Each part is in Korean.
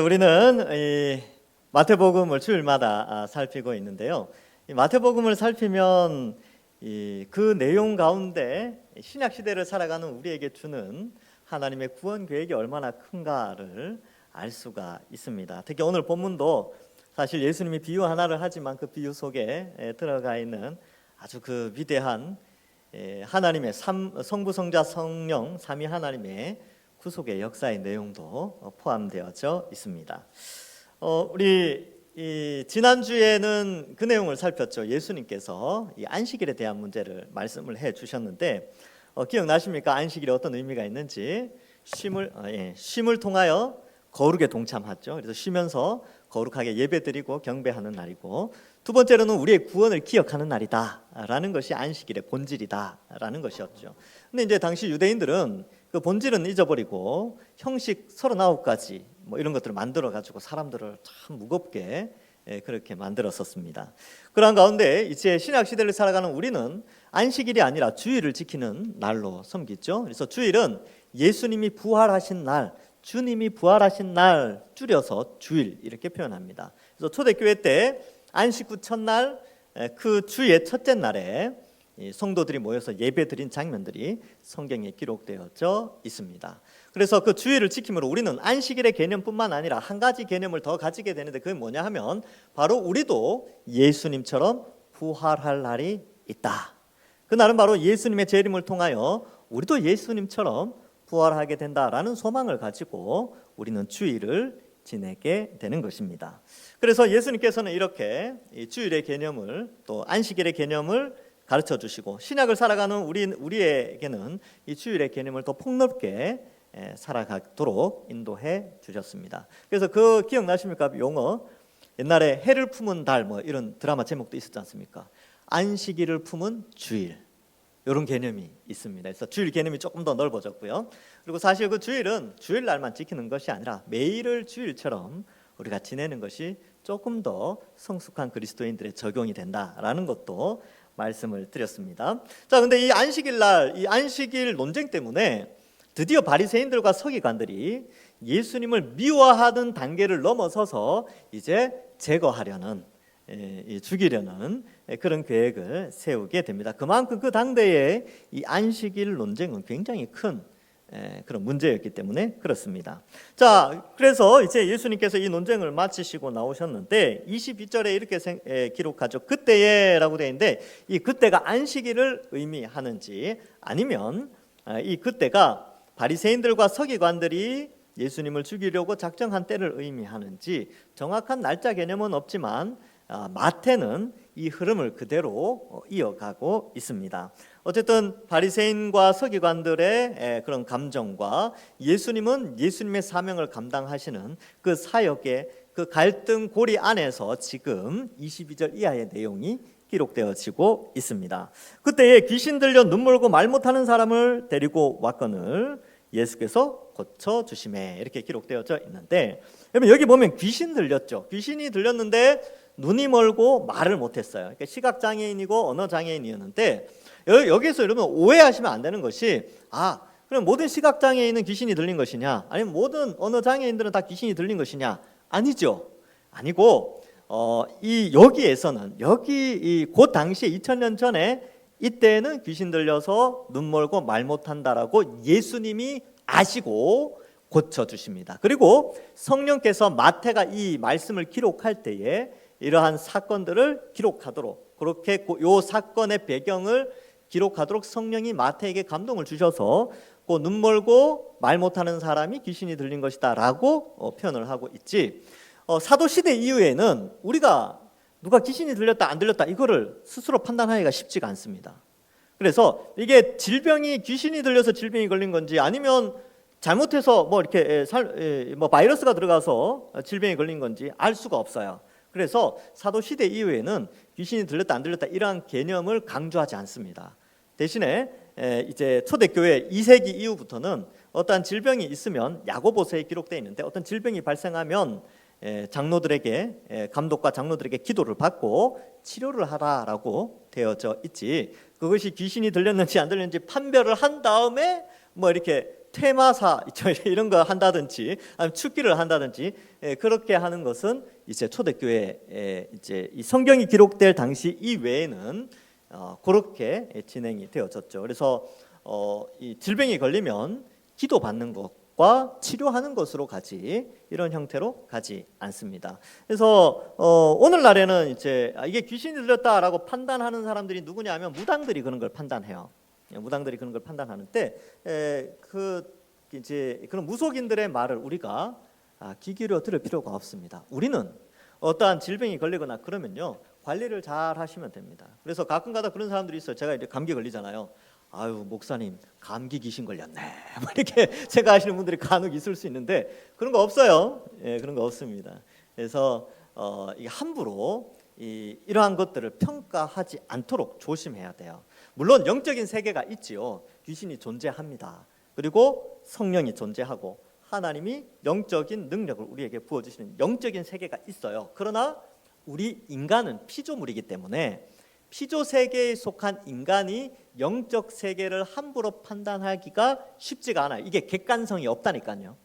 우리는 이 마태복음을 주일마다 살피고 있는데요. 이 마태복음을 살피면 그 내용 가운데 신약 시대를 살아가는 우리에게 주는 하나님의 구원 계획이 얼마나 큰가를 알 수가 있습니다. 특히 오늘 본문도 사실 예수님이 비유 하나를 하지만 그 비유 속에 들어가 있는 아주 그 위대한 하나님의 성부, 성자, 성령 삼위 하나님의 구속의 역사의 내용도 포함되어져 있습니다. 우리 지난주에는 그 내용을 살폈죠. 예수님께서 이 안식일에 대한 문제를 말씀을 해 주셨는데 기억나십니까? 안식일에 어떤 의미가 있는지. 쉼을 통하여 거룩에 동참하죠. 그래서 쉬면서 거룩하게 예배드리고 경배하는 날이고, 두 번째로는 우리의 구원을 기억하는 날이다라는 것이 안식일의 본질이다라는 것이었죠. 근데 이제 당시 유대인들은 그 본질은 잊어버리고 형식 39가지 이런 것들을 만들어 가지고 사람들을 참 무겁게 그렇게 만들었었습니다. 그러한 가운데 이제 신약 시대를 살아가는 우리는 안식일이 아니라 주일을 지키는 날로 섬기죠. 그래서 주일은 예수님이 부활하신 날, 주님이 부활하신 날 줄여서 주일 이렇게 표현합니다. 그래서 초대교회 때 안식 후 첫날 그 주의 첫째 날에 성도들이 모여서 예배드린 장면들이 성경에 기록되어져 있습니다. 그래서 그 주일을 지킴으로 우리는 안식일의 개념뿐만 아니라 한 가지 개념을 더 가지게 되는데, 그게 뭐냐 하면 바로 우리도 예수님처럼 부활할 날이 있다. 그날은 바로 예수님의 재림을 통하여 우리도 예수님처럼 부활하게 된다라는 소망을 가지고 우리는 주일을 지내게 되는 것입니다. 그래서 예수님께서는 이렇게 이 주일의 개념을, 또 안식일의 개념을 가르쳐 주시고, 신약을 살아가는 우리에게는 이 주일의 개념을 더 폭넓게 살아가도록 인도해 주셨습니다. 그래서 그 기억나십니까? 용어 옛날에 해를 품은 달 이런 드라마 제목도 있었지 않습니까? 안식일을 품은 주일, 이런 개념이 있습니다. 그래서 주일 개념이 조금 더 넓어졌고요. 그리고 사실 그 주일은 주일날만 지키는 것이 아니라 매일을 주일처럼 우리가 지내는 것이 조금 더 성숙한 그리스도인들의 적용이 된다라는 것도 말씀을 드렸습니다. 자, 근데 이 안식일 날, 이 안식일 논쟁 때문에 드디어 바리새인들과 서기관들이 예수님을 미워하던 단계를 넘어서서 이제 제거하려는, 죽이려는 그런 계획을 세우게 됩니다. 그만큼 그 당대의 이 안식일 논쟁은 굉장히 큰 그런 문제였기 때문에 그렇습니다. 자, 그래서 이제 예수님께서 이 논쟁을 마치시고 나오셨는데 22절에 이렇게 기록하죠. 그때에라고 되어 있는데, 이 그때가 안식일을 의미하는지 아니면 이 그때가 바리새인들과 서기관들이 예수님을 죽이려고 작정한 때를 의미하는지 정확한 날짜 개념은 없지만 마태는 이 흐름을 그대로 이어가고 있습니다. 어쨌든 바리새인과 서기관들의 그런 감정과 예수님은 예수님의 사명을 감당하시는 그 사역의 그 갈등 고리 안에서 지금 22절 이하의 내용이 기록되어지고 있습니다. 그때에 귀신 들려 눈 멀고 말 못하는 사람을 데리고 왔거늘 예수께서 고쳐주시매, 이렇게 기록되어져 있는데, 여러분 여기 보면 귀신 들렸죠. 귀신이 들렸는데 눈이 멀고 말을 못했어요. 그러니까 시각장애인이고 언어장애인이었는데, 여기서 여러분 오해하시면 안 되는 것이, 그럼 모든 시각장애인은 귀신이 들린 것이냐, 아니면 모든 언어장애인들은 다 귀신이 들린 것이냐? 아니죠. 아니고 여기에서는 그 당시에 2000년 전에 이때는 귀신 들려서 눈 멀고 말 못한다라고 예수님이 아시고 고쳐주십니다. 그리고 성령께서 마태가 이 말씀을 기록할 때에 이러한 사건들을 기록하도록, 그렇게 이 사건의 배경을 기록하도록 성령이 마태에게 감동을 주셔서 그 눈 멀고 말 못하는 사람이 귀신이 들린 것이다 라고 표현을 하고 있지, 사도시대 이후에는 우리가 누가 귀신이 들렸다 안 들렸다 이거를 스스로 판단하기가 쉽지가 않습니다. 그래서 이게 귀신이 들려서 질병이 걸린 건지, 아니면 잘못해서 이렇게 바이러스가 들어가서 질병이 걸린 건지 알 수가 없어요. 그래서 사도시대 이후에는 귀신이 들렸다 안 들렸다 이러한 개념을 강조하지 않습니다. 대신에 이제 초대교회 2세기 이후부터는 어떠한 질병이 있으면, 야고보서에 기록되어 있는데 어떤 질병이 발생하면 장로들에게, 감독과 장로들에게 기도를 받고 치료를 하라라고 되어져 있지, 그것이 귀신이 들렸는지 안 들렸는지 판별을 한 다음에 이렇게 퇴마사 이런 거 한다든지 아니면 축기를 한다든지 그렇게 하는 것은 이제 초대교회에 이제 이 성경이 기록될 당시 이외에는 그렇게 진행이 되어졌죠. 그래서 이 질병이 걸리면 기도받는 것과 치료하는 것으로 가지 이런 형태로 가지 않습니다. 그래서 오늘날에는 이제 이게 귀신이 들렸다라고 판단하는 사람들이 누구냐면 무당들이 그런 걸 판단해요. 무당들이 그런 걸 판단하는데 이제 그런 무속인들의 말을 우리가 귀 기울여 들을 필요가 없습니다. 우리는 어떠한 질병이 걸리거나 그러면요 관리를 잘 하시면 됩니다. 그래서 가끔가다 그런 사람들이 있어요. 제가 이제 감기 걸리잖아요. 아유 목사님 감기 귀신 걸렸네 이렇게 생각하시는 분들이 간혹 있을 수 있는데 그런 거 없어요. 그런 거 없습니다. 그래서 함부로 이러한 것들을 평가하지 않도록 조심해야 돼요. 물론 영적인 세계가 있지요. 귀신이 존재합니다. 그리고 성령이 존재하고 하나님이 영적인 능력을 우리에게 부어주시는 영적인 세계가 있어요. 그러나 우리 인간은 피조물이기 때문에 피조 세계에 속한 인간이 영적 세계를 함부로 판단하기가 쉽지가 않아요. 이게 객관성이 없다니까요.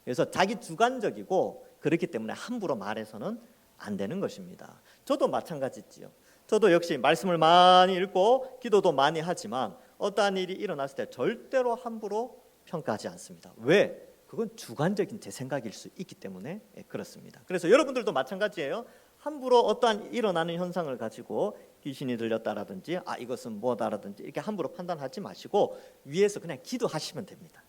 그래서 자기 주관적이고 그렇기 때문에 함부로 말해서는 안 되는 것입니다. 저도 마찬가지지요. 저도 역시 말씀을 많이 읽고 기도도 많이 하지만 어떠한 일이 일어났을 때 절대로 함부로 평가하지 않습니다. 왜? 그건 주관적인 제 생각일 수 있기 때문에 그렇습니다. 그래서 여러분들도 마찬가지예요. 함부로 어떠한 일어나는 현상을 가지고 귀신이 들렸다라든지 이것은 뭐다라든지 이렇게 함부로 판단하지 마시고 위에서 그냥 기도하시면 됩니다.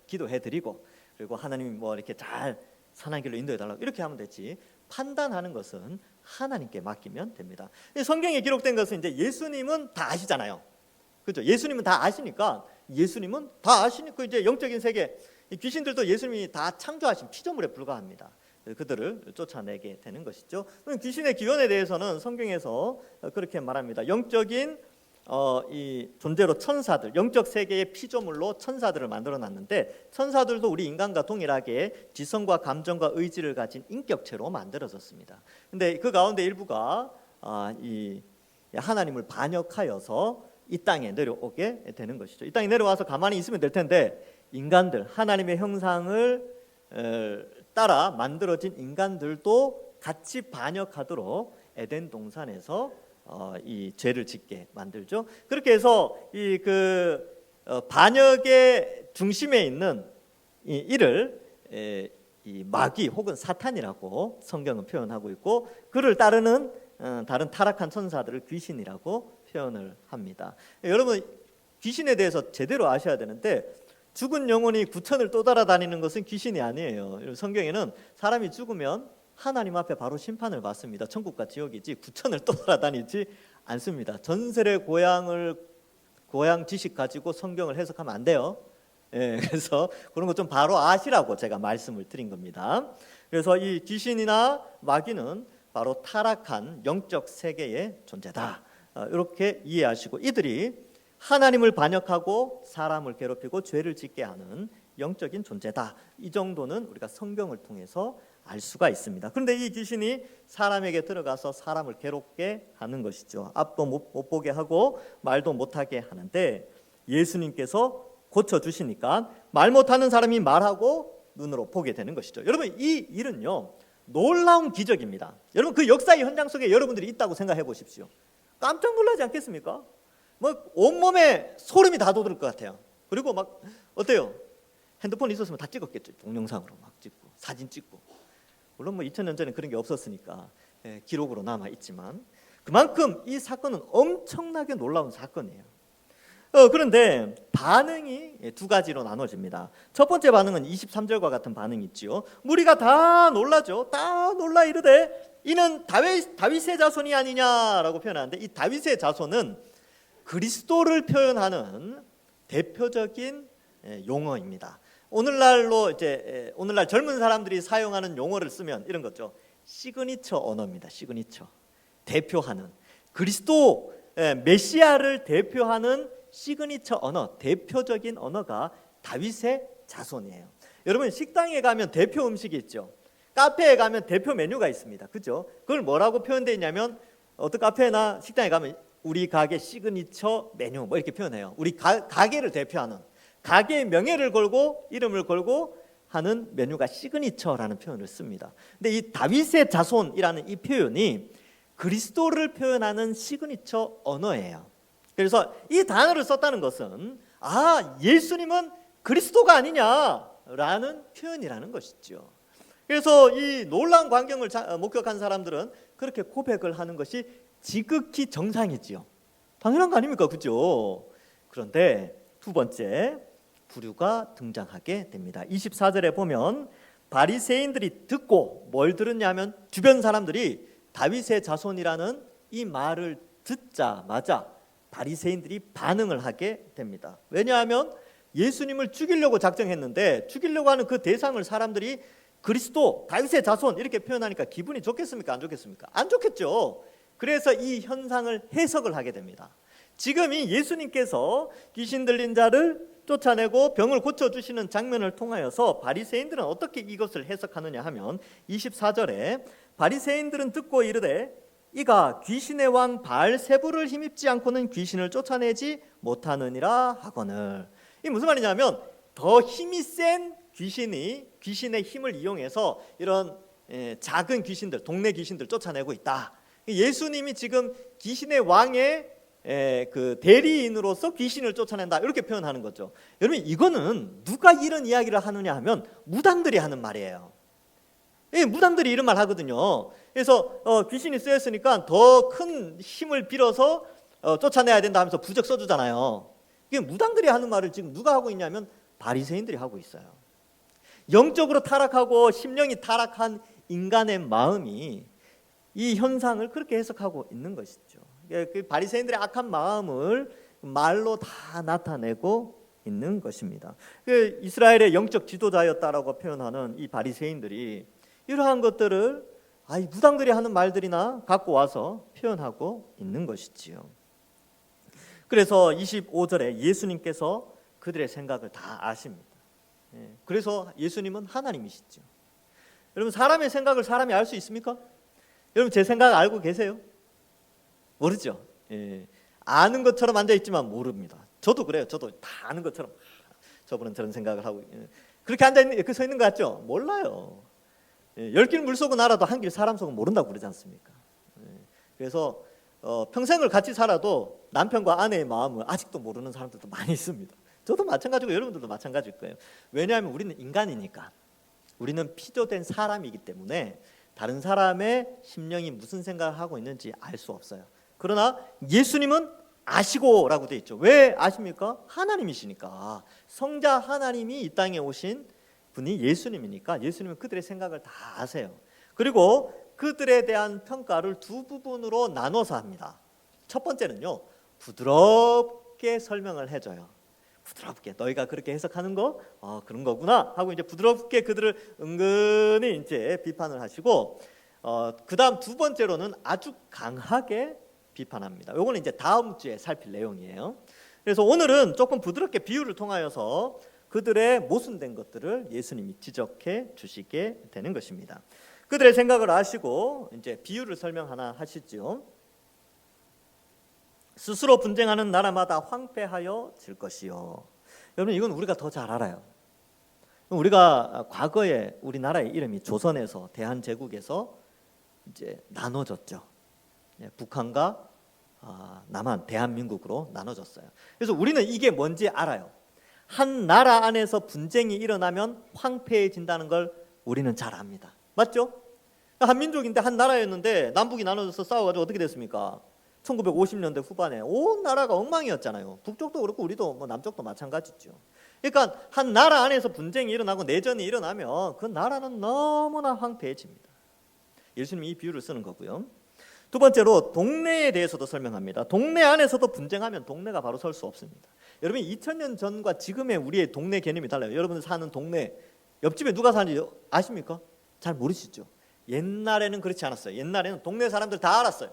기도해드리고 그리고 하나님이 뭐 이렇게 잘 선한 길로 인도해달라고 이렇게 하면 되지 판단하는 것은 하나님께 맡기면 됩니다. 성경에 기록된 것은 이제 예수님은 다 아시잖아요. 그렇죠? 예수님은 다 아시니까 이제 영적인 세계 귀신들도 예수님이 다 창조하신 피조물에 불과합니다. 그들을 쫓아내게 되는 것이죠. 귀신의 기원에 대해서는 성경에서 그렇게 말합니다. 영적인 이 존재로 천사들, 영적 세계의 피조물로 천사들을 만들어놨는데 천사들도 우리 인간과 동일하게 지성과 감정과 의지를 가진 인격체로 만들어졌습니다. 근데 그 가운데 일부가 이 하나님을 반역하여서 이 땅에 내려오게 되는 것이죠. 이 땅에 내려와서 가만히 있으면 될 텐데 인간들, 하나님의 형상을 따라 만들어진 인간들도 같이 반역하도록 에덴 동산에서 이 죄를 짓게 만들죠. 그렇게 해서 이 반역의 중심에 있는 이를 이 마귀 혹은 사탄이라고 성경은 표현하고 있고 그를 따르는 다른 타락한 천사들을 귀신이라고 표현을 합니다. 여러분 귀신에 대해서 제대로 아셔야 되는데 죽은 영혼이 구천을 또 따라다니는 것은 귀신이 아니에요. 성경에는 사람이 죽으면 하나님 앞에 바로 심판을 받습니다. 천국과 지옥이지 구천을 또 따라다니지 않습니다. 전설의 고향 지식 가지고 성경을 해석하면 안 돼요. 그래서 그런 거 좀 바로 아시라고 제가 말씀을 드린 겁니다. 그래서 이 귀신이나 마귀는 바로 타락한 영적 세계의 존재다. 이렇게 이해하시고 이들이 하나님을 반역하고 사람을 괴롭히고 죄를 짓게 하는 영적인 존재다. 이 정도는 우리가 성경을 통해서 알 수가 있습니다. 그런데 이 귀신이 사람에게 들어가서 사람을 괴롭게 하는 것이죠. 앞도 못 보게 하고 말도 못하게 하는데 예수님께서 고쳐주시니까 말 못하는 사람이 말하고 눈으로 보게 되는 것이죠. 여러분 이 일은요 놀라운 기적입니다. 여러분 그 역사의 현장 속에 여러분들이 있다고 생각해 보십시오. 깜짝 놀라지 않겠습니까? 뭐 온몸에 소름이 다 돋을 것 같아요. 그리고 막 어때요? 핸드폰 있었으면 다 찍었겠죠. 동영상으로 막 찍고 사진 찍고. 물론 뭐 2000년 전에 그런 게 없었으니까 기록으로 남아 있지만 그만큼 이 사건은 엄청나게 놀라운 사건이에요. 그런데 반응이 두 가지로 나눠집니다. 첫 번째 반응은 23절과 같은 반응이 있지요. 무리가 다 놀라죠. 다 놀라 이르되 이는 다윗의 자손이 아니냐라고 표현하는데 이 다윗의 자손은 그리스도를 표현하는 대표적인 용어입니다. 오늘날 젊은 사람들이 사용하는 용어를 쓰면 이런 거죠. 시그니처 언어입니다. 시그니처. 대표하는 그리스도 메시아를 대표하는 시그니처 언어, 대표적인 언어가 다윗의 자손이에요. 여러분 식당에 가면 대표 음식이 있죠. 카페에 가면 대표 메뉴가 있습니다. 그죠? 그걸 뭐라고 표현되어 있냐면 어떤 카페나 식당에 가면 우리 가게 시그니처 메뉴 뭐 이렇게 표현해요. 우리 가게를 대표하는 가게의 명예를 걸고 이름을 걸고 하는 메뉴가 시그니처라는 표현을 씁니다. 근데 이 다윗의 자손이라는 이 표현이 그리스도를 표현하는 시그니처 언어예요. 그래서 이 단어를 썼다는 것은 예수님은 그리스도가 아니냐라는 표현이라는 것이죠. 그래서 이 놀라운 광경을 목격한 사람들은 그렇게 고백을 하는 것이 지극히 정상이지요. 당연한 거 아닙니까? 그죠? 그런데 두 번째 부류가 등장하게 됩니다. 24절에 보면 바리새인들이 듣고 뭘 들었냐면 주변 사람들이 다윗의 자손이라는 이 말을 듣자마자 바리새인들이 반응을 하게 됩니다. 왜냐하면 예수님을 죽이려고 작정했는데 죽이려고 하는 그 대상을 사람들이 그리스도, 다윗의 자손 이렇게 표현하니까 기분이 좋겠습니까? 안 좋겠습니까? 안 좋겠죠. 그래서 이 현상을 해석을 하게 됩니다. 지금 이 예수님께서 귀신 들린 자를 쫓아내고 병을 고쳐주시는 장면을 통하여서 바리새인들은 어떻게 이것을 해석하느냐 하면 24절에 바리새인들은 듣고 이르되 이가 귀신의 왕 바알세불을 힘입지 않고는 귀신을 쫓아내지 못하느니라 하거늘. 이게 무슨 말이냐면 더 힘이 센 귀신이 귀신의 힘을 이용해서 이런 작은 귀신들, 동네 귀신들 쫓아내고 있다. 예수님이 지금 귀신의 왕의 그 대리인으로서 귀신을 쫓아낸다 이렇게 표현하는 거죠. 여러분 이거는 누가 이런 이야기를 하느냐 하면 무당들이 하는 말이에요. 무당들이 이런 말 하거든요. 그래서 귀신이 쓰였으니까 더 큰 힘을 빌어서 쫓아내야 된다 하면서 부적 써주잖아요. 이게 무당들이 하는 말을 지금 누가 하고 있냐면 바리새인들이 하고 있어요. 영적으로 타락하고 심령이 타락한 인간의 마음이 이 현상을 그렇게 해석하고 있는 것이죠. 그 바리새인들의 악한 마음을 말로 다 나타내고 있는 것입니다. 그 이스라엘의 영적 지도자였다라고 표현하는 이 바리새인들이 이러한 것들을 무당들이 하는 말들이나 갖고 와서 표현하고 있는 것이지요. 그래서 25절에 예수님께서 그들의 생각을 다 아십니다. 그래서 예수님은 하나님이시죠. 여러분 사람의 생각을 사람이 알 수 있습니까? 여러분 제 생각 알고 계세요? 모르죠. 아는 것처럼 앉아있지만 모릅니다. 저도 그래요. 저도 다 아는 것처럼 저분은 저런 생각을 하고 그렇게 앉아있는, 서 있는 것 같죠? 몰라요. 10길 물속은 알아도 한 길 사람 속은 모른다고 그러지 않습니까? 그래서 평생을 같이 살아도 남편과 아내의 마음을 아직도 모르는 사람들도 많이 있습니다. 저도 마찬가지고 여러분들도 마찬가지일 거예요. 왜냐하면 우리는 인간이니까. 우리는 피조된 사람이기 때문에 다른 사람의 심령이 무슨 생각을 하고 있는지 알 수 없어요. 그러나 예수님은 아시고라고 돼 있죠. 왜 아십니까? 하나님이시니까. 성자 하나님이 이 땅에 오신 분이 예수님이니까 예수님은 그들의 생각을 다 아세요. 그리고 그들에 대한 평가를 두 부분으로 나눠서 합니다. 첫 번째는요, 부드럽게 설명을 해줘요. 부드럽게 너희가 그렇게 해석하는 거 그런 거구나 하고 이제 부드럽게 그들을 은근히 이제 비판을 하시고 그다음 두 번째로는 아주 강하게 비판합니다. 요거는 이제 다음 주에 살필 내용이에요. 그래서 오늘은 조금 부드럽게 비유를 통하여서 그들의 모순된 것들을 예수님이 지적해 주시게 되는 것입니다. 그들의 생각을 아시고 이제 비유를 설명 하나 하시죠. 스스로 분쟁하는 나라마다 황폐하여 질 것이요. 여러분 이건 우리가 더 잘 알아요. 우리가 과거에 우리나라의 이름이 조선에서 대한제국에서 이제 나눠졌죠. 북한과 남한 대한민국으로 나눠졌어요. 그래서 우리는 이게 뭔지 알아요. 한 나라 안에서 분쟁이 일어나면 황폐해진다는 걸 우리는 잘 압니다. 맞죠? 한 민족인데 한 나라였는데 남북이 나눠져서 싸워가지고 어떻게 됐습니까? 1950년대 후반에 온 나라가 엉망이었잖아요. 북쪽도 그렇고 우리도 뭐 남쪽도 마찬가지죠. 그러니까 한 나라 안에서 분쟁이 일어나고 내전이 일어나면 그 나라는 너무나 황폐해집니다. 예수님이 이 비유를 쓰는 거고요. 두 번째로 동네에 대해서도 설명합니다. 동네 안에서도 분쟁하면 동네가 바로 설 수 없습니다. 여러분 2000년 전과 지금의 우리의 동네 개념이 달라요. 여러분 사는 동네 옆집에 누가 사는지 아십니까? 잘 모르시죠? 옛날에는 그렇지 않았어요. 옛날에는 동네 사람들 다 알았어요.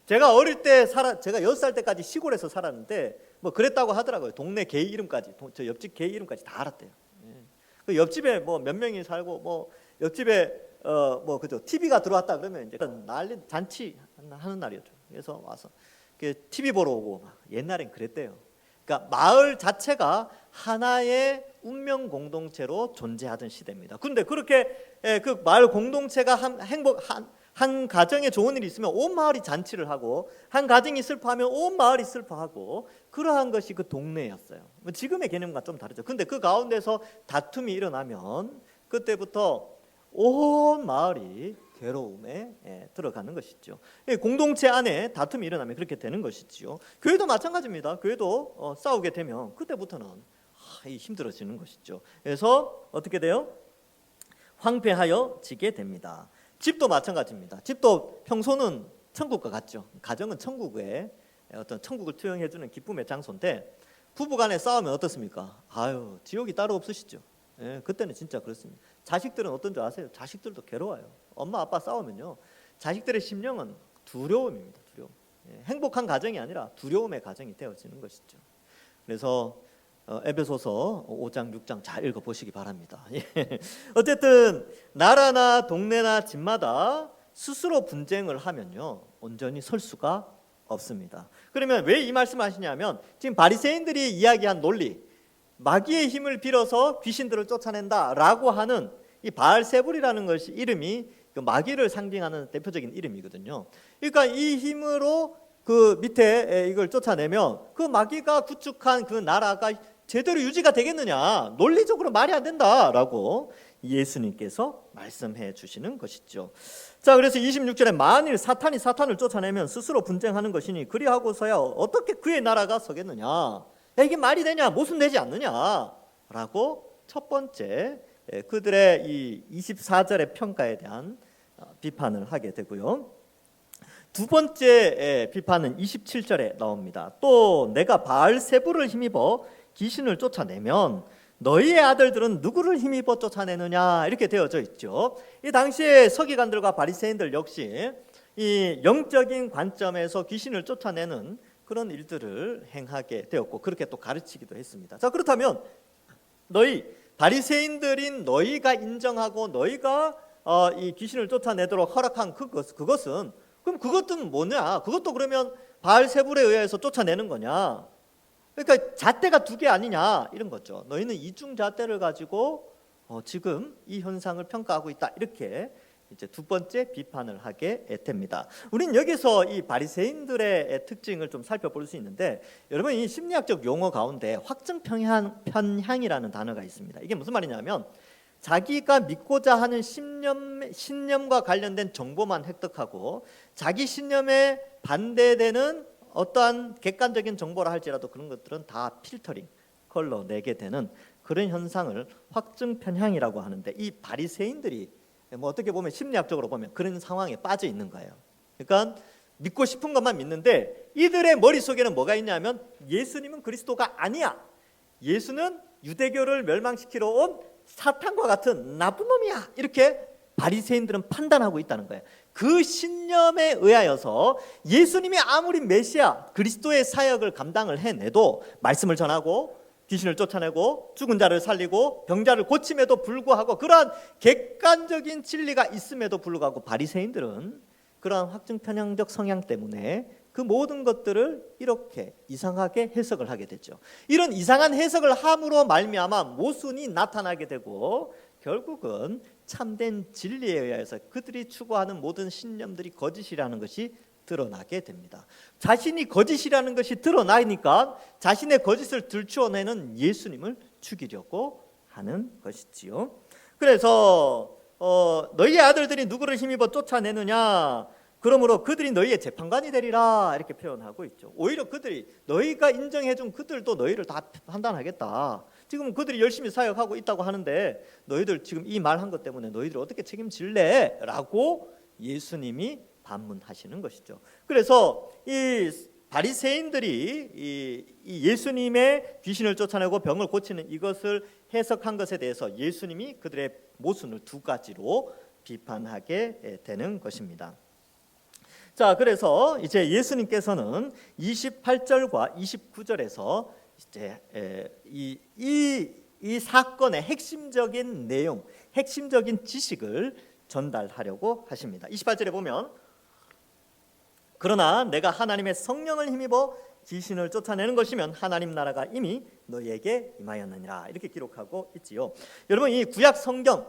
제가 어릴 때 제가 6살 때까지 시골에서 살았는데 뭐 그랬다고 하더라고요. 동네 개 이름까지, 저 옆집 개 이름까지 다 알았대요. 그 옆집에 뭐 몇 명이 살고 뭐 옆집에 뭐 그죠? TV가 들어왔다 그러면 이제 난리 잔치 하는 날이었죠. 그래서 와서 TV 보러 오고 막 옛날엔 그랬대요. 그러니까 마을 자체가 하나의 운명 공동체로 존재하던 시대입니다. 근데 그렇게 그 마을 공동체가 한 가정에 좋은 일이 있으면 온 마을이 잔치를 하고, 한 가정이 슬퍼하면 온 마을이 슬퍼하고, 그러한 것이 그 동네였어요. 지금의 개념과 좀 다르죠. 근데 그 가운데서 다툼이 일어나면 그때부터 온 마을이 괴로움에 들어가는 것이죠. 공동체 안에 다툼이 일어나면 그렇게 되는 것이지요. 교회도 마찬가지입니다. 교회도 싸우게 되면 그때부터는 힘들어지는 것이죠. 그래서 어떻게 돼요? 황폐하여 지게 됩니다. 집도 마찬가지입니다. 집도 평소는 천국과 같죠. 가정은 천국의 어떤 천국을 투영해주는 기쁨의 장소인데, 부부간에 싸우면 어떻습니까? 아유, 지옥이 따로 없으시죠. 그때는 진짜 그렇습니다. 자식들은 어떤 줄 아세요? 자식들도 괴로워요. 엄마 아빠 싸우면요, 자식들의 심령은 두려움입니다. 두려움. 행복한 가정이 아니라 두려움의 가정이 되어지는 것이죠. 그래서 에베소서 5장 6장 잘 읽어보시기 바랍니다. 어쨌든 나라나 동네나 집마다 스스로 분쟁을 하면요, 온전히 설 수가 없습니다. 그러면 왜 이 말씀을 하시냐면, 지금 바리새인들이 이야기한 논리, 마귀의 힘을 빌어서 귀신들을 쫓아낸다라고 하는 이 바알세불이라는 것이 이름이 그 마귀를 상징하는 대표적인 이름이거든요. 그러니까 이 힘으로 그 밑에 이걸 쫓아내면 그 마귀가 구축한 그 나라가 제대로 유지가 되겠느냐, 논리적으로 말이 안 된다라고 예수님께서 말씀해 주시는 것이죠. 자, 그래서 26절에 만일 사탄이 사탄을 쫓아내면 스스로 분쟁하는 것이니 그리하고서야 어떻게 그의 나라가 서겠느냐, 야, 이게 말이 되냐, 모순되지 않느냐라고 첫 번째 그들의 이 24절의 평가에 대한 비판을 하게 되고요. 두 번째 비판은 27절에 나옵니다. 또 내가 바알세불을 힘입어 귀신을 쫓아내면 너희의 아들들은 누구를 힘입어 쫓아내느냐, 이렇게 되어져 있죠. 이 당시에 서기관들과 바리새인들 역시 이 영적인 관점에서 귀신을 쫓아내는 그런 일들을 행하게 되었고, 그렇게 또 가르치기도 했습니다. 자, 그렇다면 너희 바리새인들인 너희가 인정하고 너희가 이 귀신을 쫓아내도록 허락한 그것은 그럼 그것은 뭐냐? 그것도 그러면 바알세불에 의해서 쫓아내는 거냐? 그러니까 잣대가 두 개 아니냐, 이런 거죠. 너희는 이중 잣대를 가지고 지금 이 현상을 평가하고 있다, 이렇게 이제 두 번째 비판을 하게 됩니다. 우린 여기서 이 바리새인들의 특징을 좀 살펴볼 수 있는데, 여러분 이 심리학적 용어 가운데 확증 편향이라는 단어가 있습니다. 이게 무슨 말이냐면, 자기가 믿고자 하는 신념과 관련된 정보만 획득하고 자기 신념에 반대되는 어떠한 객관적인 정보라 할지라도 그런 것들은 다 필터링, 걸러내게 되는 그런 현상을 확증 편향이라고 하는데, 이 바리새인들이 뭐 어떻게 보면 심리학적으로 보면 그런 상황에 빠져 있는 거예요. 그러니까 믿고 싶은 것만 믿는데 이들의 머릿속에는 뭐가 있냐면, 예수님은 그리스도가 아니야, 예수는 유대교를 멸망시키러 온 사탄과 같은 나쁜 놈이야, 이렇게 바리새인들은 판단하고 있다는 거예요. 그 신념에 의하여서 예수님이 아무리 메시아 그리스도의 사역을 감당을 해내도, 말씀을 전하고 귀신을 쫓아내고 죽은 자를 살리고 병자를 고침에도 불구하고, 그러한 객관적인 진리가 있음에도 불구하고 바리새인들은 그러한 확증 편향적 성향 때문에 그 모든 것들을 이렇게 이상하게 해석을 하게 되죠. 이런 이상한 해석을 함으로 말미암아 모순이 나타나게 되고, 결국은 참된 진리에 의해서 그들이 추구하는 모든 신념들이 거짓이라는 것이 드러나게 됩니다. 자신이 거짓이라는 것이 드러나니까 자신의 거짓을 들추어내는 예수님을 죽이려고 하는 것이지요. 그래서 너희의 아들들이 누구를 힘입어 쫓아내느냐, 그러므로 그들이 너희의 재판관이 되리라, 이렇게 표현하고 있죠. 오히려 그들이, 너희가 인정해준 그들도 너희를 다 판단하겠다. 지금 그들이 열심히 사역하고 있다고 하는데 너희들 지금 이 말한 것 때문에 너희들 어떻게 책임질래? 라고 예수님이 반문하시는 것이죠. 그래서 이 바리새인들이 이 예수님의 귀신을 쫓아내고 병을 고치는 이것을 해석한 것에 대해서 예수님이 그들의 모순을 두 가지로 비판하게 되는 것입니다. 자, 그래서 이제 예수님께서는 28절과 29절에서 이제 이 사건의 핵심적인 내용, 핵심적인 지식을 전달하려고 하십니다. 28절에 보면, 그러나 내가 하나님의 성령을 힘입어 귀신을 쫓아내는 것이면 하나님 나라가 이미 너희에게 임하였느니라. 이렇게 기록하고 있지요. 여러분, 이 구약 성경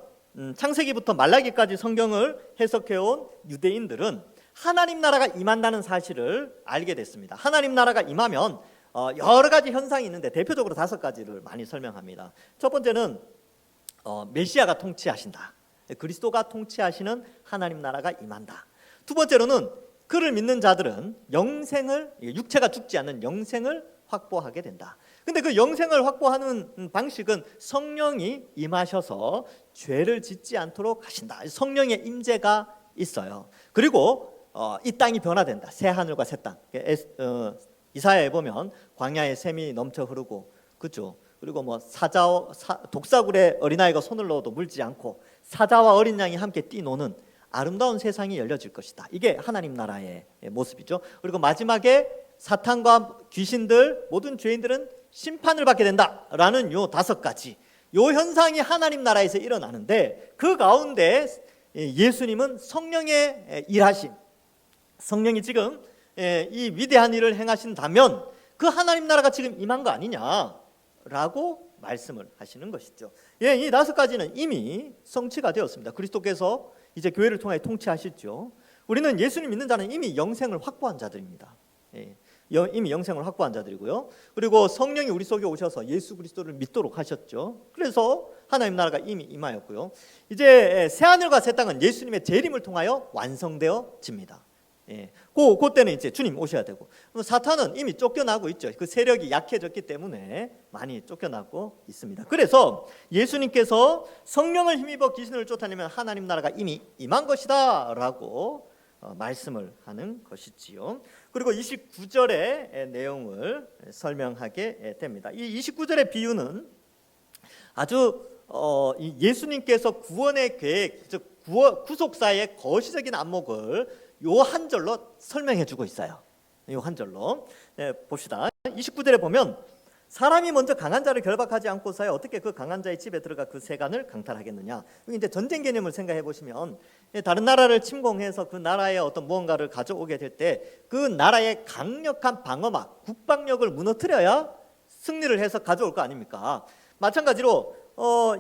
창세기부터 말라기까지 성경을 해석해온 유대인들은 하나님 나라가 임한다는 사실을 알게 됐습니다. 하나님 나라가 임하면 여러 가지 현상이 있는데 대표적으로 5가지를 많이 설명합니다. 첫 번째는 메시아가 통치하신다. 그리스도가 통치하시는 하나님 나라가 임한다. 두 번째로는 그를 믿는 자들은 영생을, 육체가 죽지 않는 영생을 확보하게 된다. 근데 그 영생을 확보하는 방식은 성령이 임하셔서 죄를 짓지 않도록 하신다. 성령의 임재가 있어요. 그리고 이 땅이 변화된다. 새 하늘과 새 땅. 이사야에 보면 광야에 샘이 넘쳐 흐르고, 그렇죠? 그리고 뭐 독사굴에 어린아이가 손을 넣어도 물지 않고 사자와 어린 양이 함께 뛰노는 아름다운 세상이 열려질 것이다. 이게 하나님 나라의 모습이죠. 그리고 마지막에 사탄과 귀신들, 모든 죄인들은 심판을 받게 된다라는 요 5가지, 요 현상이 하나님 나라에서 일어나는데, 그 가운데 예수님은 성령의 일하심, 성령이 지금 이 위대한 일을 행하신다면 그 하나님 나라가 지금 임한 거 아니냐라고 말씀을 하시는 것이죠. 이 5가지는 이미 성취가 되었습니다. 그리스도께서 이제 교회를 통해 통치하시죠. 우리는 예수님 믿는 자는 이미 영생을 확보한 자들입니다. 이미 영생을 확보한 자들이고요. 그리고 성령이 우리 속에 오셔서 예수 그리스도를 믿도록 하셨죠. 그래서 하나님 나라가 이미 임하였고요. 이제 새하늘과 새 땅은 예수님의 재림을 통하여 완성되어집니다. 그때는 이제 주님 오셔야 되고, 사탄은 이미 쫓겨나고 있죠. 그 세력이 약해졌기 때문에 많이 쫓겨나고 있습니다. 그래서 예수님께서 성령을 힘입어 귀신을 쫓아내면 하나님 나라가 이미 임한 것이다 라고 말씀을 하는 것이지요. 그리고 29절의 내용을 설명하게 됩니다. 이 29절의 비유는 아주 예수님께서 구원의 계획, 즉 구속사의 거시적인 안목을 요 한 절로 설명해 주고 있어요. 요 한 절로 봅시다. 29절에 보면 사람이 먼저 강한 자를 결박하지 않고서야 어떻게 그 강한 자의 집에 들어가 그 세간을 강탈하겠느냐. 여기 이제 전쟁 개념을 생각해 보시면 다른 나라를 침공해서 그 나라에 어떤 무언가를 가져오게 될 때 그 나라의 강력한 방어막, 국방력을 무너뜨려야 승리를 해서 가져올 거 아닙니까? 마찬가지로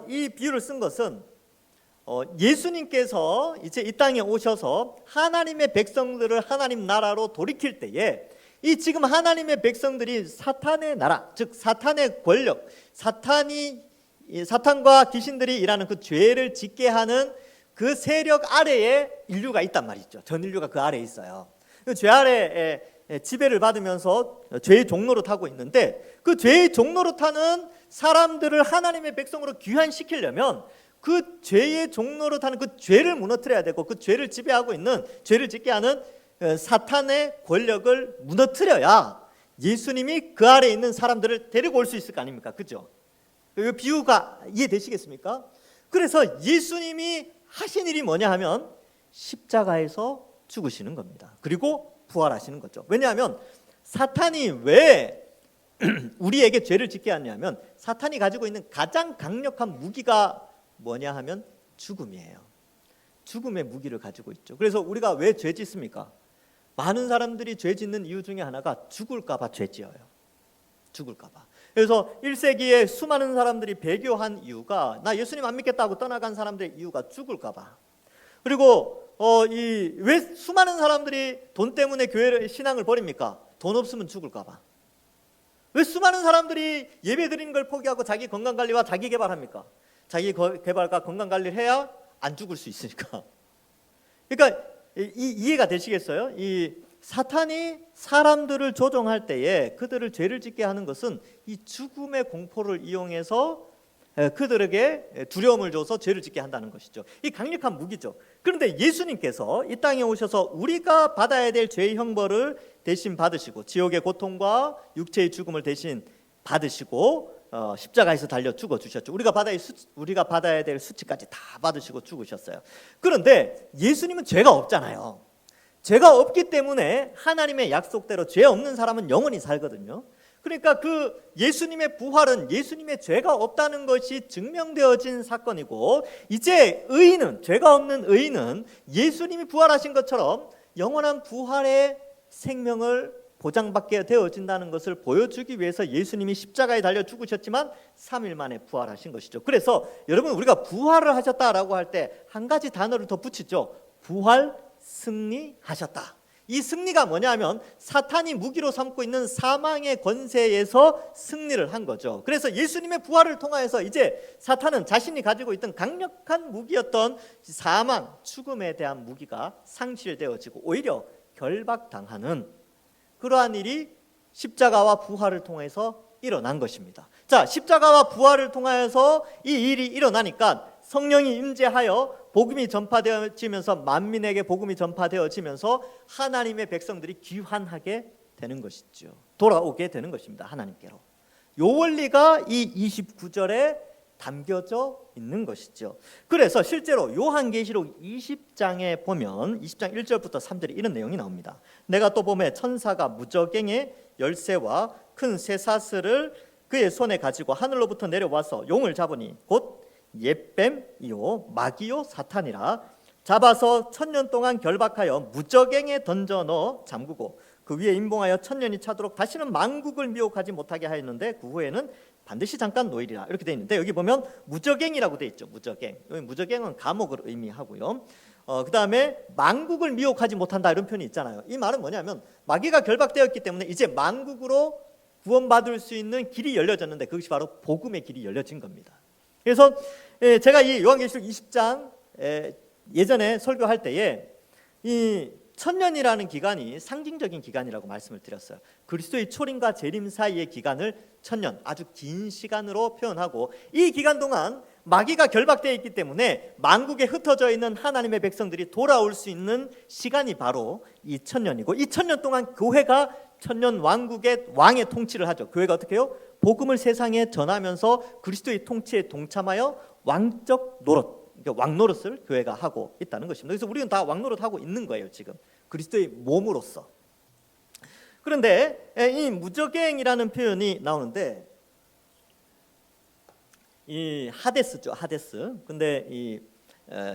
이 비유를 쓴 것은 예수님께서 이제 이 땅에 오셔서 하나님의 백성들을 하나님 나라로 돌이킬 때에 이 지금 하나님의 백성들이 사탄의 나라, 즉 사탄의 권력, 사탄과 귀신들이 일하는 그 죄를 짓게 하는 그 세력 아래에 인류가 있단 말이죠. 전 인류가 그 아래에 있어요. 그 죄 아래에 지배를 받으면서 죄의 종로로 타고 있는데, 그 죄의 종로로 타는 사람들을 하나님의 백성으로 귀환시키려면 그 죄의 종로로 타는 그 죄를 무너뜨려야 되고, 그 죄를 지배하고 있는, 죄를 짓게 하는 사탄의 권력을 무너뜨려야 예수님이 그 아래에 있는 사람들을 데리고 올 수 있을 거 아닙니까? 그죠? 이 비유가 이해되시겠습니까? 그래서 예수님이 하신 일이 뭐냐 하면 십자가에서 죽으시는 겁니다. 그리고 부활하시는 거죠. 왜냐하면 사탄이 왜 우리에게 죄를 짓게 하냐면, 사탄이 가지고 있는 가장 강력한 무기가 뭐냐 하면 죽음이에요. 죽음의 무기를 가지고 있죠. 그래서 우리가 왜 죄 짓습니까? 많은 사람들이 죄 짓는 이유 중에 하나가 죽을까 봐 죄 지어요. 죽을까 봐. 그래서 1세기에 수많은 사람들이 배교한 이유가, 나 예수님 안 믿겠다고 떠나간 사람들의 이유가 죽을까 봐. 그리고 왜 수많은 사람들이 돈 때문에 교회를, 신앙을 버립니까? 돈 없으면 죽을까 봐. 왜 수많은 사람들이 예배 드리는 걸 포기하고 자기 건강관리와 자기 개발합니까? 자기 개발과 건강관리를 해야 안 죽을 수 있으니까. 그러니까 이해가 되시겠어요? 이 사탄이 사람들을 조종할 때에 그들을 죄를 짓게 하는 것은 이 죽음의 공포를 이용해서 그들에게 두려움을 줘서 죄를 짓게 한다는 것이죠. 이 강력한 무기죠. 그런데 예수님께서 이 땅에 오셔서 우리가 받아야 될 죄의 형벌을 대신 받으시고, 지옥의 고통과 육체의 죽음을 대신 받으시고 십자가에서 달려 죽어 주셨죠. 우리가 받아야 될 수치까지 다 받으시고 죽으셨어요. 그런데 예수님은 죄가 없잖아요. 죄가 없기 때문에 하나님의 약속대로 죄 없는 사람은 영원히 살거든요. 그러니까 그 예수님의 부활은 예수님의 죄가 없다는 것이 증명되어진 사건이고, 이제 의인은, 죄가 없는 의인은 예수님이 부활하신 것처럼 영원한 부활의 생명을 보장받게 되어진다는 것을 보여주기 위해서 예수님이 십자가에 달려 죽으셨지만 3일 만에 부활하신 것이죠. 그래서 여러분, 우리가 부활을 하셨다라고 할 때 한 가지 단어를 더 붙이죠. 부활 승리하셨다. 이 승리가 뭐냐면 사탄이 무기로 삼고 있는 사망의 권세에서 승리를 한 거죠. 그래서 예수님의 부활을 통하여서 이제 사탄은 자신이 가지고 있던 강력한 무기였던 사망, 죽음에 대한 무기가 상실되어지고 오히려 결박당하는 그러한 일이 십자가와 부활을 통해서 일어난 것입니다. 자, 십자가와 부활을 통하여서 이 일이 일어나니까 성령이 임재하여 복음이 전파되어지면서 만민에게 복음이 전파되어지면서 하나님의 백성들이 귀환하게 되는 것이죠. 돌아오게 되는 것입니다. 하나님께로. 요 원리가 이 29절에 담겨져 있는 것이죠. 그래서 실제로 요한계시록 20장에 보면 20장 1절부터 3절에 이런 내용이 나옵니다. 내가 또 보매 천사가 무저갱의 열쇠와 큰 쇠사슬을 그의 손에 가지고 하늘로부터 내려와서 용을 잡으니 곧 옛뱀이요 마귀요 사탄이라 잡아서 1000년 동안 결박하여 무저갱에 던져 넣어 잠그고 그 위에 임봉하여 1000년이 차도록 다시는 만국을 미혹하지 못하게 하였는데 그 후에는 반드시 잠깐 노일이라 이렇게 되어 있는데 여기 보면 무저갱이라고 되어 있죠. 무저갱. 여기 무저갱은 감옥을 의미하고요. 그 다음에 만국을 미혹하지 못한다 이런 표현이 있잖아요. 이 말은 뭐냐면 마귀가 결박되었기 때문에 이제 만국으로 구원받을 수 있는 길이 열려졌는데 그것이 바로 복음의 길이 열려진 겁니다. 그래서 제가 이 요한계시록 20장 예전에 설교할 때에 이 1000년이라는 기간이 상징적인 기간이라고 말씀을 드렸어요. 그리스도의 초림과 재림 사이의 기간을 1000년, 아주 긴 시간으로 표현하고 이 기간 동안 마귀가 결박되어 있기 때문에 만국에 흩어져 있는 하나님의 백성들이 돌아올 수 있는 시간이 바로 이 1000년이고 이 1000년 동안 교회가 1000년 왕국의 왕의 통치를 하죠. 교회가 어떻게 해요? 복음을 세상에 전하면서 그리스도의 통치에 동참하여 왕적 노릇, 그러니까 왕노릇을 교회가 하고 있다는 것입니다. 그래서 우리는 다 왕노릇 하고 있는 거예요. 지금 그리스도의 몸으로서. 그런데 이 무저갱이라는 표현이 나오는데 이 하데스죠, 하데스. 근데 이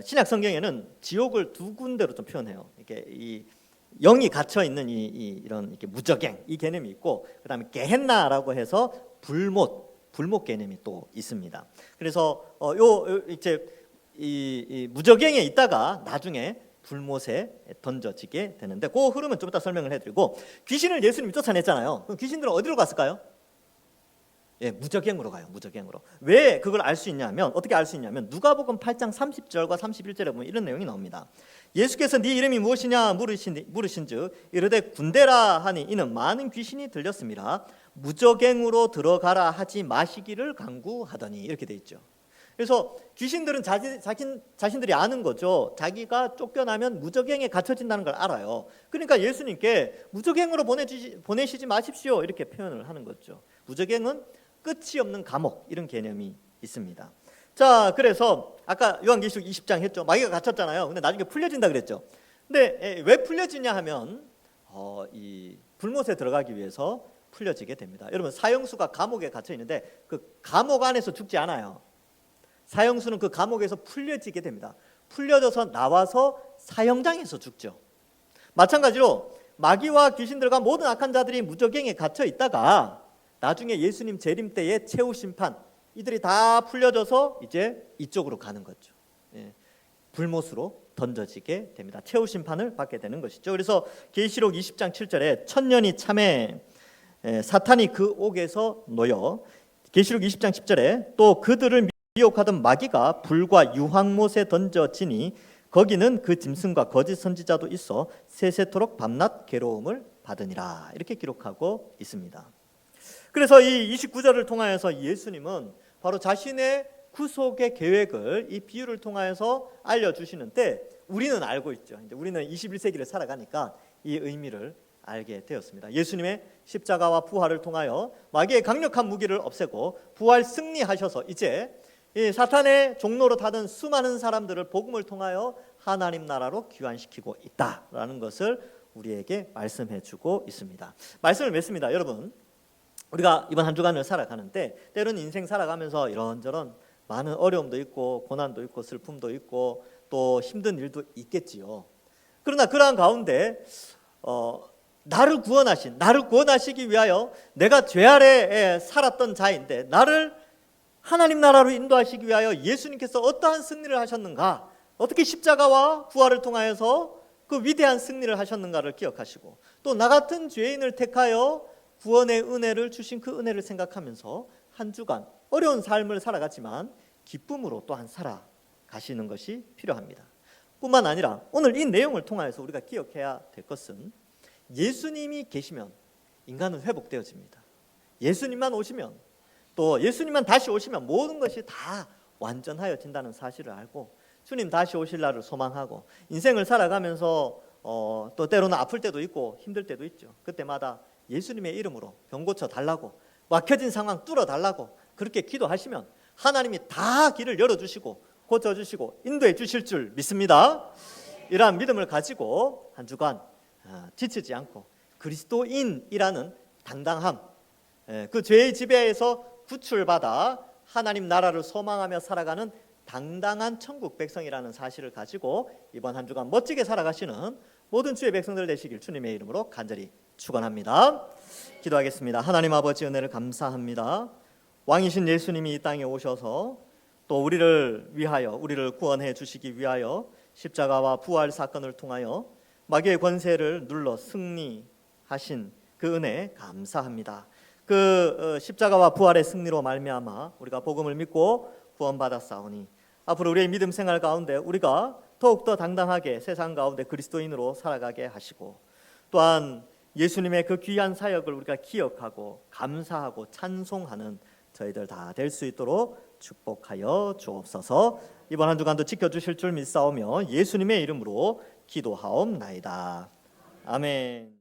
신약 성경에는 지옥을 두 군데로 좀 표현해요. 이렇게 이 영이 갇혀 있는 이런 이렇게 무저갱 이 개념이 있고, 그다음에 게헨나라고 해서 불못 개념이 또 있습니다. 그래서 이제 이 무저갱에 있다가 나중에 불못에 던져지게 되는데 그 흐름은 좀 이따 설명을 해드리고, 귀신을 예수님이 쫓아냈잖아요. 그럼 귀신들은 어디로 갔을까요? 무저갱으로 가요. 무저갱으로. 왜 그걸 알 수 있냐면, 어떻게 알 수 있냐면 누가복음 8장 30절과 31절에 보면 이런 내용이 나옵니다. 예수께서 네 이름이 무엇이냐 물으신즉 이르되 군대라 하니 이는 많은 귀신이 들렸습니다. 무저갱으로 들어가라 하지 마시기를 간구하더니, 이렇게 돼 있죠. 그래서 귀신들은 자신들이 아는 거죠. 자기가 쫓겨나면 무저갱에 갇혀진다는 걸 알아요. 그러니까 예수님께 무저갱으로 보내시지 마십시오 이렇게 표현을 하는 거죠. 무저갱은 끝이 없는 감옥, 이런 개념이 있습니다. 자, 그래서 아까 요한계시록 20장 했죠. 마귀가 갇혔잖아요. 근데 나중에 풀려진다 그랬죠. 근데 왜 풀려지냐 하면 이 불못에 들어가기 위해서 풀려지게 됩니다. 여러분, 사형수가 감옥에 갇혀 있는데 그 감옥 안에서 죽지 않아요. 사형수는 그 감옥에서 풀려지게 됩니다. 풀려져서 나와서 사형장에서 죽죠. 마찬가지로 마귀와 귀신들과 모든 악한 자들이 무저갱에 갇혀 있다가 나중에 예수님 재림 때의 최후 심판, 이들이 다 풀려져서 이제 이쪽으로 가는 거죠. 불못으로 던져지게 됩니다. 최후 심판을 받게 되는 것이죠. 그래서 계시록 20장 7절에 1000년이 참에 사탄이 그 옥에서 놓여, 계시록 20장 10절에 또 그들을 미혹하던 마귀가 불과 유황못에 던져지니 거기는 그 짐승과 거짓 선지자도 있어 세세토록 밤낮 괴로움을 받으니라, 이렇게 기록하고 있습니다. 그래서 이 29절을 통하여서 예수님은 바로 자신의 구속의 계획을 이 비유를 통하여서 알려주시는데, 우리는 알고 있죠. 이제 우리는 21세기를 살아가니까 이 의미를 알게 되었습니다. 예수님의 십자가와 부활을 통하여 마귀의 강력한 무기를 없애고 부활 승리하셔서 이제 이 사탄의 종로로 타던 수많은 사람들을 복음을 통하여 하나님 나라로 귀환시키고 있다라는 것을 우리에게 말씀해주고 있습니다. 말씀을 맺습니다. 여러분, 우리가 이번 한 주간을 살아가는데 때로는 인생 살아가면서 이런저런 많은 어려움도 있고 고난도 있고 슬픔도 있고 또 힘든 일도 있겠지요. 그러나 그러한 가운데 나를 구원하시기 위하여 내가 죄 아래에 살았던 자인데 나를 하나님 나라로 인도하시기 위하여 예수님께서 어떠한 승리를 하셨는가, 어떻게 십자가와 부활을 통하여서 그 위대한 승리를 하셨는가를 기억하시고, 또 나 같은 죄인을 택하여 구원의 은혜를 주신 그 은혜를 생각하면서 한 주간 어려운 삶을 살아갔지만 기쁨으로 또한 살아가시는 것이 필요합니다. 뿐만 아니라 오늘 이 내용을 통하여서 우리가 기억해야 될 것은, 예수님이 계시면 인간은 회복되어집니다. 예수님만 오시면, 또 예수님만 다시 오시면 모든 것이 다 완전하여진다는 사실을 알고, 주님 다시 오실 날을 소망하고 인생을 살아가면서 또 때로는 아플 때도 있고 힘들 때도 있죠. 그때마다 예수님의 이름으로 병 고쳐 달라고, 막혀진 상황 뚫어 달라고 그렇게 기도하시면 하나님이 다 길을 열어주시고 고쳐주시고 인도해 주실 줄 믿습니다. 이러한 믿음을 가지고 한 주간 지치지 않고 그리스도인이라는 당당함, 그 죄의 지배에서 구출받아 하나님 나라를 소망하며 살아가는 당당한 천국 백성이라는 사실을 가지고 이번 한 주간 멋지게 살아가시는 모든 주의 백성들 되시길 주님의 이름으로 간절히 축원합니다. 기도하겠습니다. 하나님 아버지, 은혜를 감사합니다. 왕이신 예수님이 이 땅에 오셔서 또 우리를 위하여, 우리를 구원해 주시기 위하여 십자가와 부활 사건을 통하여 마귀의 권세를 눌러 승리하신 그 은혜 감사합니다. 그 십자가와 부활의 승리로 말미암아 우리가 복음을 믿고 구원받았사오니 앞으로 우리의 믿음 생활 가운데 우리가 더욱더 당당하게 세상 가운데 그리스도인으로 살아가게 하시고, 또한 예수님의 그 귀한 사역을 우리가 기억하고 감사하고 찬송하는 저희들 다 될 수 있도록 축복하여 주옵소서. 이번 한 주간도 지켜주실 줄 믿사오며 예수님의 이름으로 기도하옵나이다. 아멘.